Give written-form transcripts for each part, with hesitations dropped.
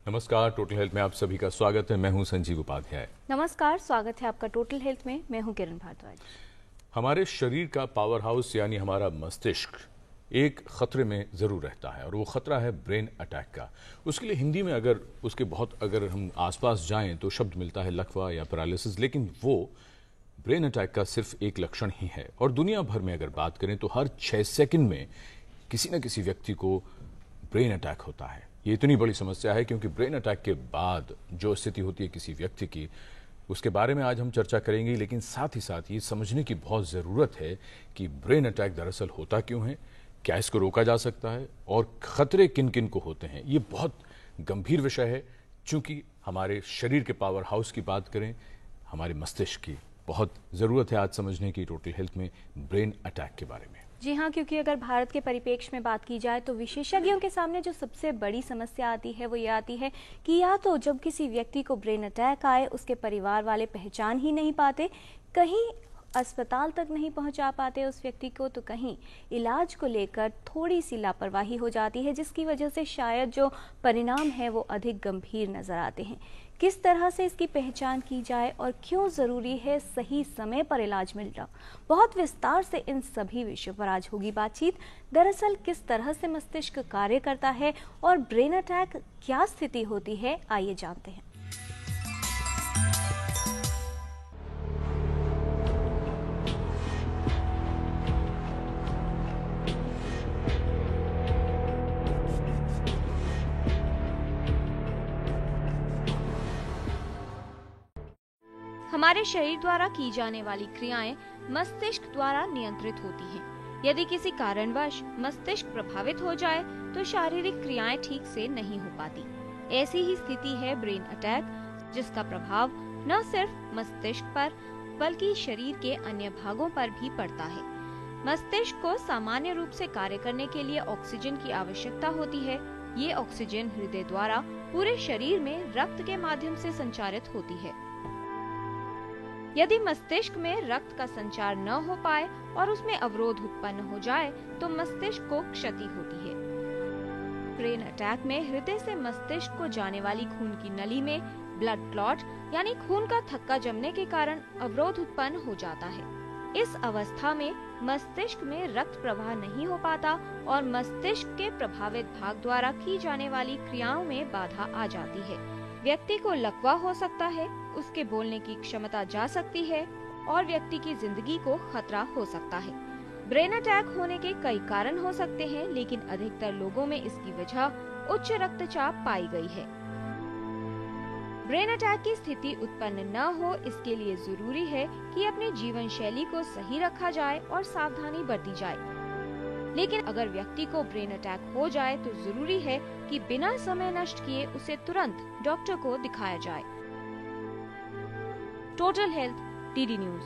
नमस्कार, total health में आप सभी का स्वागत है। मैं हूं संजीव उपाध्याय। नमस्कार, स्वागत है आपका टोटल हेल्थ में। मैं हूं किरण भारद्वाज। हमारे शरीर का पावर हाउस यानी हमारा मस्तिष्क एक खतरे में जरूर रहता है और वो खतरा है ब्रेन अटैक का। उसके लिए हिंदी में अगर हम आसपास जाएं तो शब्द मिलता है लकवा या पैरालिसिस, लेकिन वो ब्रेन अटैक का सिर्फ एक लक्षण ही है। और दुनिया भर में अगर बात करें तो हर 6 सेकंड में किसी न किसी व्यक्ति को ब्रेन अटैक होता है। ये इतनी बड़ी समस्या है क्योंकि ब्रेन अटैक के बाद जो स्थिति होती है किसी व्यक्ति की, उसके बारे में आज हम चर्चा करेंगे। लेकिन साथ ही साथ ये समझने की बहुत ज़रूरत है कि ब्रेन अटैक दरअसल होता क्यों है, क्या इसको रोका जा सकता है और खतरे किन किन को होते हैं। ये बहुत गंभीर विषय है। चूंकि हमारे शरीर के पावर हाउस की बात करें, हमारे मस्तिष्क की बहुत ज़रूरत है आज समझने की टोटल हेल्थ में ब्रेन अटैक के बारे में। जी हाँ, क्योंकि अगर भारत के परिप्रेक्ष्य में बात की जाए तो विशेषज्ञों के सामने जो सबसे बड़ी समस्या आती है वो ये आती है कि या तो जब किसी व्यक्ति को ब्रेन अटैक आए उसके परिवार वाले पहचान ही नहीं पाते, कहीं अस्पताल तक नहीं पहुंचा पाते उस व्यक्ति को, तो कहीं इलाज को लेकर थोड़ी सी लापरवाही हो जाती है, जिसकी वजह से शायद जो परिणाम है वो अधिक गंभीर नजर आते हैं। किस तरह से इसकी पहचान की जाए और क्यों ज़रूरी है सही समय पर इलाज मिलना, बहुत विस्तार से इन सभी विषयों पर आज होगी बातचीत। दरअसल किस तरह से मस्तिष्क कार्य करता है और ब्रेन अटैक क्या स्थिति होती है, आइए जानते हैं। हमारे शरीर द्वारा की जाने वाली क्रियाएं मस्तिष्क द्वारा नियंत्रित होती हैं। यदि किसी कारणवश मस्तिष्क प्रभावित हो जाए तो शारीरिक क्रियाएं ठीक से नहीं हो पाती। ऐसी ही स्थिति है ब्रेन अटैक, जिसका प्रभाव न सिर्फ मस्तिष्क पर बल्कि शरीर के अन्य भागों पर भी पड़ता है। मस्तिष्क को सामान्य रूप से कार्य करने के लिए ऑक्सीजन की आवश्यकता होती है। ये ऑक्सीजन हृदय द्वारा पूरे शरीर में रक्त के माध्यम से संचारित होती है। यदि मस्तिष्क में रक्त का संचार न हो पाए और उसमें अवरोध उत्पन्न हो जाए तो मस्तिष्क को क्षति होती है। ब्रेन अटैक में हृदय से मस्तिष्क को जाने वाली खून की नली में ब्लड क्लॉट यानी खून का थक्का जमने के कारण अवरोध उत्पन्न हो जाता है। इस अवस्था में मस्तिष्क में रक्त प्रवाह नहीं हो पाता और मस्तिष्क के प्रभावित भाग द्वारा की जाने वाली क्रियाओं में बाधा आ जाती है। व्यक्ति को लकवा हो सकता है, उसके बोलने की क्षमता जा सकती है और व्यक्ति की जिंदगी को खतरा हो सकता है। ब्रेन अटैक होने के कई कारण हो सकते हैं, लेकिन अधिकतर लोगों में इसकी वजह उच्च रक्तचाप पाई गई है। ब्रेन अटैक की स्थिति उत्पन्न न हो, इसके लिए जरूरी है कि अपने जीवन शैली को सही रखा जाए और सावधानी बरती जाए। लेकिन अगर व्यक्ति को ब्रेन अटैक हो जाए तो जरूरी है कि बिना समय नष्ट किए उसे तुरंत डॉक्टर को दिखाया जाए। Total health DD news.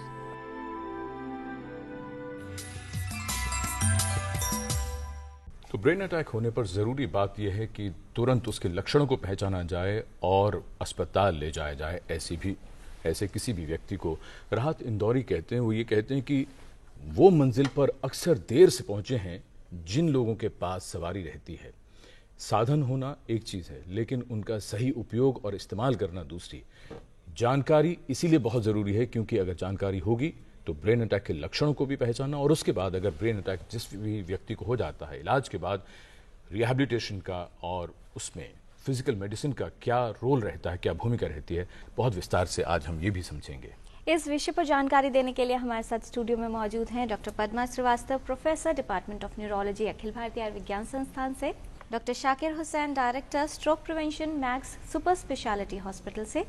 तो ब्रेन अटैक होने पर जरूरी बात यह है कि तुरंत उसके लक्षणों को पहचाना जाए और अस्पताल ले जाया जाए। ऐसे किसी भी व्यक्ति को राहत इंदौरी कहते हैं। वो ये कहते हैं कि वो मंजिल पर अक्सर देर से पहुंचे हैं जिन लोगों के पास सवारी रहती है। साधन होना एक चीज है, लेकिन उनका सही उपयोग और इस्तेमाल करना दूसरी। जानकारी इसीलिए बहुत जरूरी है क्योंकि अगर जानकारी होगी तो ब्रेन अटैक के लक्षणों को भी पहचानना, और उसके बाद अगर ब्रेन अटैक जिस भी व्यक्ति को हो जाता है, इलाज के बाद रिहैबिलिटेशन का और उसमें फिजिकल मेडिसिन का क्या रोल रहता है, क्या भूमिका रहती है, बहुत विस्तार से आज हम ये भी समझेंगे। इस विषय पर जानकारी देने के लिए हमारे साथ स्टूडियो में मौजूद हैं doctor Padma Srivastava, professor department of neurology, Akhil Bharatiya Ayurvigyan Sansthan से, doctor Shakir Hussain, director stroke prevention, Max super speciality hospital से,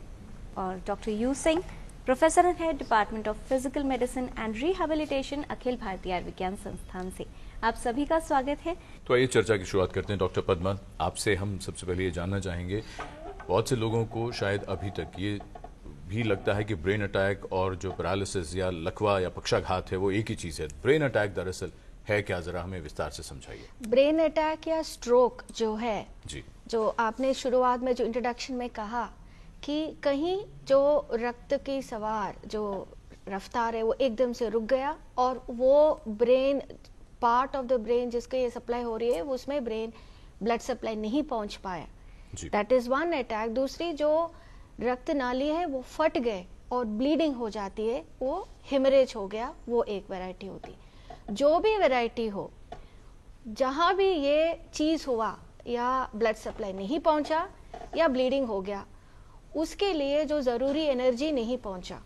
और doctor U Singh, professor and head department of physical medicine and rehabilitation, Akhil Bharatiya Ayurvigyan Sansthan से। आप सभी का स्वागत है। तो आइए चर्चा की शुरुआत करते हैं। डॉक्टर पद्मा, आपसे हम सबसे पहले ये जानना चाहेंगे, बहुत से लोगों को शायद अभी तक ये भी लगता है कि ब्रेन अटैक और जो पैरालिसिस या लकवा या पक्षाघात है वो एक ही चीज है। ब्रेन अटैक दरअसल है क्या, जरा हमें विस्तार से समझाइए। ब्रेन अटैक या स्ट्रोक जो है जी, जो आपने शुरुआत में जो इंट्रोडक्शन में कहा कि कहीं जो रक्त की सवार जो रफ्तार है वो एकदम से रुक गया और वो brain part of the brain जिसके ये सप्लाई हो रही है वो उसमें ब्रेन ब्लड सप्लाई नहीं पहुंच पाया। That is one attack. दूसरी जो रक्त नाली है वो फट गए और ब्लीडिंग हो जाती है, वो हेमरेज हो गया, वो एक वैरायटी होती। जो भी वैरायटी हो, जहां भी ये चीज हुआ, या ब्लड सप्लाई नहीं पहुंचा या ब्लीडिंग हो गया, उसके लिए जो जरूरी एनर्जी नहीं पहुंचा,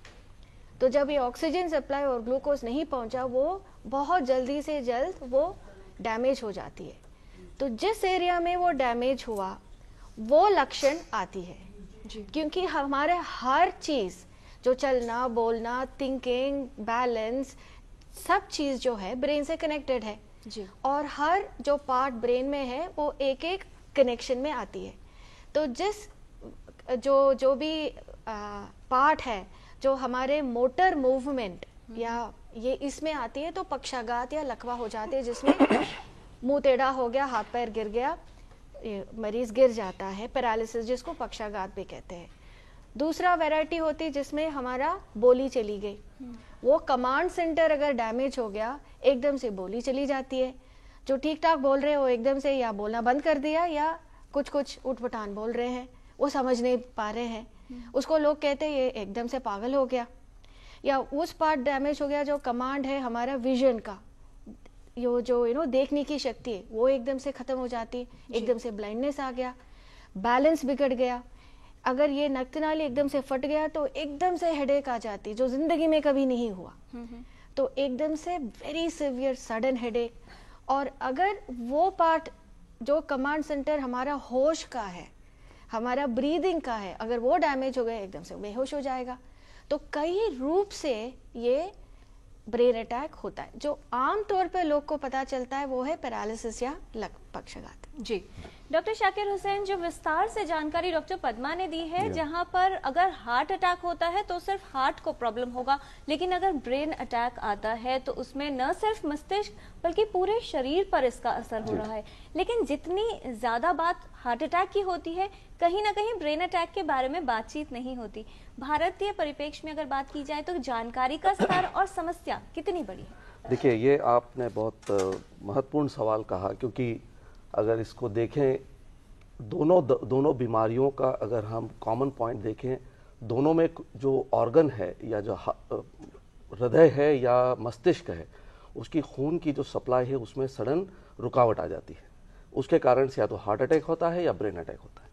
तो जब ये ऑक्सीजन सप्लाई और ग्लूकोज नहीं पहुंचा, वो बहुत जल्दी से जल्द वो डैमेज हो जाती है। तो जिस एरिया में वो डैमेज हुआ वो लक्षण आती है जी। क्योंकि हमारे हर चीज जो चलना, बोलना, थिंकिंग, बैलेंस, सब चीज जो है ब्रेन से कनेक्टेड है जी। और हर जो पार्ट ब्रेन में है वो एक एक कनेक्शन में आती है। तो जिस जो भी पार्ट है जो हमारे मोटर मूवमेंट या ये इसमें आती है, तो पक्षाघात या लकवा हो जाते हैं, जिसमें मुंह टेढ़ा हो गया, हाथ पैर गिर गया, मरीज गिर जाता है, पैरालिसिस, जिसको पक्षाघात भी कहते हैं। दूसरा वैरायटी होती है जिसमें हमारा बोली चली गई, वो कमांड सेंटर अगर डैमेज हो गया, एकदम से बोली चली जाती है। जो ठीक ठाक बोल रहे हो एकदम से या बोलना बंद कर दिया, या कुछ कुछ उठपटांग बोल रहे हैं, वो समझ नहीं पा रहे हैं, उसको लोग कहते हैं ये एकदम से पागल हो गया। या उस पार्ट डैमेज हो गया जो कमांड है हमारा विजन का, यो जो देखने की शक्ति है, वो एकदम से खत्म हो जाती है, एकदम से ब्लाइंडनेस आ गया, बैलेंस बिगड़ गया। अगर ये नक्तनाली एकदम से फट गया तो एकदम से हेडेक आ जाती, जो जिंदगी में कभी नहीं हुआ, तो एकदम से वेरी सिवियर सडन हेडेक। और अगर वो पार्ट जो कमांड सेंटर हमारा होश का है, हमारा ब्रीदिंग का है, अगर वो डैमेज हो गया, एकदम से बेहोश हो जाएगा। तो कई रूप से ये ब्रेन अटैक होता है। जो आम तौर पर लोग को पता चलता है वो है पैरालिसिस या पक्षाघात जी। डॉक्टर शाकिर हुसैन, जो विस्तार से जानकारी डॉक्टर पद्मा ने दी है, जहां पर अगर हार्ट अटैक होता है तो सिर्फ हार्ट को प्रॉब्लम होगा, लेकिन अगर ब्रेन अटैक आता है तो उसमें न सिर्फ मस्तिष्क बल्कि पूरे शरीर पर इसका असर हो रहा है। लेकिन जितनी ज्यादा बात हार्ट अटैक की होती है, कहीं ना कहीं ब्रेन अटैक के बारे में बातचीत नहीं होती। भारतीय परिप्रेक्ष्य में अगर बात की जाए तो जानकारी का स्तर और समस्या कितनी बड़ी है? देखिए, ये आपने बहुत महत्वपूर्ण सवाल कहा, क्योंकि अगर इसको देखें, दोनों बीमारियों का अगर हम कॉमन पॉइंट देखें, दोनों में जो ऑर्गन है या जो हृदय है या मस्तिष्क है, उसकी खून की जो सप्लाई है उसमें सडन रुकावट आ जाती है। उसके कारण से या तो हार्ट अटैक होता है या ब्रेन अटैक होता है।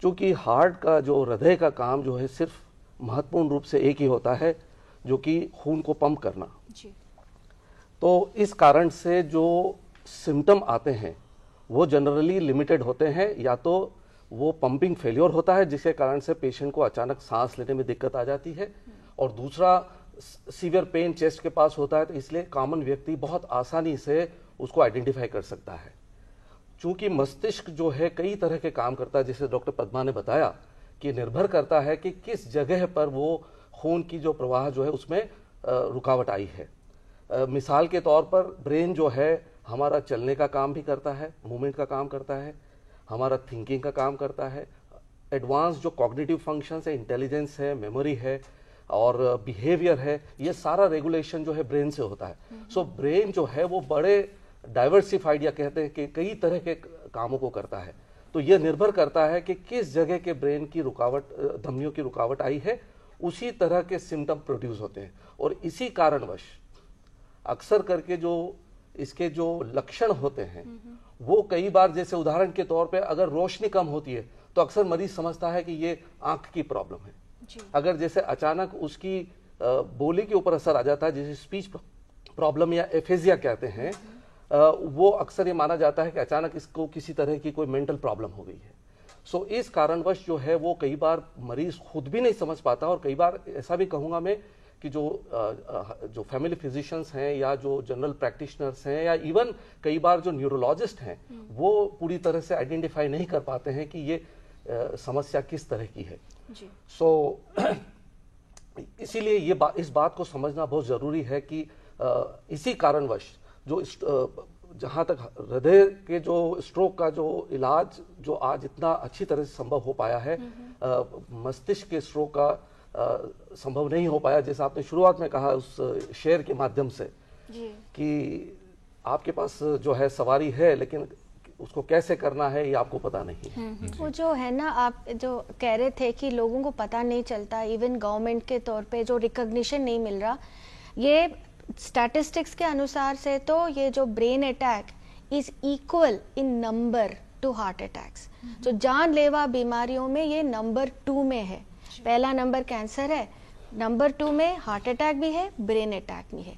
चूँकि हार्ट का जो हृदय का काम जो है सिर्फ महत्वपूर्ण रूप से एक ही होता है, जो कि खून को पंप करना जी। तो इस कारण से जो सिम्टम आते हैं वो जनरली लिमिटेड होते हैं। या तो वो पंपिंग फेलियर होता है, जिसके कारण से पेशेंट को अचानक सांस लेने में दिक्कत आ जाती है, और दूसरा सीवियर पेन चेस्ट के पास होता है। तो इसलिए कॉमन व्यक्ति बहुत आसानी से उसको आइडेंटिफाई कर सकता है। चूंकि मस्तिष्क जो है कई तरह के काम करता है, जैसे डॉक्टर पद्मा ने बताया कि निर्भर करता है कि किस जगह पर वो खून की जो प्रवाह जो है उसमें रुकावट आई है। मिसाल के तौर पर ब्रेन जो है हमारा चलने का काम भी करता है, मूवमेंट का काम करता है, हमारा थिंकिंग का काम करता है, एडवांस जो कॉग्निटिव फंक्शंस है, इंटेलिजेंस है, मेमोरी है और बिहेवियर है, ये सारा रेगुलेशन जो है ब्रेन से होता है। सो ब्रेन जो है वो बड़े डाइवर्सिफाइड या कहते हैं कि कई तरह के कामों को करता है। तो ये निर्भर करता है कि किस जगह के ब्रेन की रुकावट, धमनियों की रुकावट आई है, उसी तरह के सिम्टम प्रोड्यूस होते हैं। और इसी कारणवश अक्सर करके जो इसके जो लक्षण होते हैं वो कई बार, जैसे उदाहरण के तौर पे अगर रोशनी कम होती है तो अक्सर मरीज समझता है कि ये आंख की प्रॉब्लम है जी। अगर जैसे अचानक उसकी बोली के ऊपर असर आ जाता है, जैसे स्पीच प्रॉब्लम या एफेजिया कहते हैं, वो अक्सर ये माना जाता है कि अचानक इसको किसी तरह की कोई मेंटल प्रॉब्लम हो गई है। सो इस कारणवश जो है वो कई बार मरीज खुद भी नहीं समझ पाता। और कई बार ऐसा भी कहूँगा मैं कि जो फैमिली फिजिशियंस हैं या जो जनरल प्रैक्टिशनर्स हैं या इवन कई बार जो न्यूरोलॉजिस्ट हैं, वो पूरी तरह से आइडेंटिफाई नहीं कर पाते हैं कि ये समस्या किस तरह की है। सो इसीलिए इस बात को समझना बहुत ज़रूरी है कि इसी कारणवश जो जहाँ तक हृदय के जो स्ट्रोक का जो इलाज जो आज इतना अच्छी तरह से संभव हो पाया है, मस्तिष्क के स्ट्रोक का संभव नहीं हो पाया। जैसे आपने शुरुआत में कहा उस शेयर के माध्यम से जी। कि आपके पास जो है सवारी है, लेकिन उसको कैसे करना है ये आपको पता नहीं है। वो जो है ना, आप जो कह रहे थे कि लोगों को पता नहीं चलता, इवन गवर्नमेंट के तौर पे जो रिकॉग्निशन नहीं मिल रहा, ये स्टैटिस्टिक्स के अनुसार से तो ये जो brain attack is equal in number two heart attacks. जो जानलेवा बीमारियों में ये नंबर 2 में है। पहला नंबर कैंसर है, नंबर 2 में हार्ट अटैक भी है, ब्रेन अटैक भी है।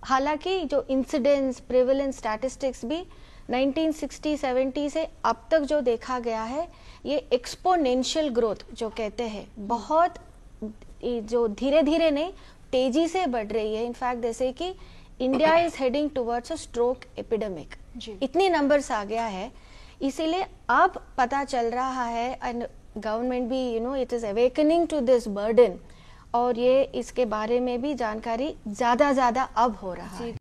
हालांकि जो इंसिडेंस प्रिवेलेंस स्टैटिस्टिक्स भी 1960-70 से अब तक जो देखा गया है, ये एक्सपोनेंशियल ग्रोथ जो कहते हैं, बहुत जो धीरे धीरे नहीं तेजी से बढ़ रही है। इनफैक्ट जैसे कि India is heading towards a stroke epidemic, इतनी नंबर्स आ गया है। इसीलिए अब पता चल रहा है एंड गवर्नमेंट भी it is awakening to this burden, और ये इसके बारे में भी जानकारी ज्यादा अब हो रहा है।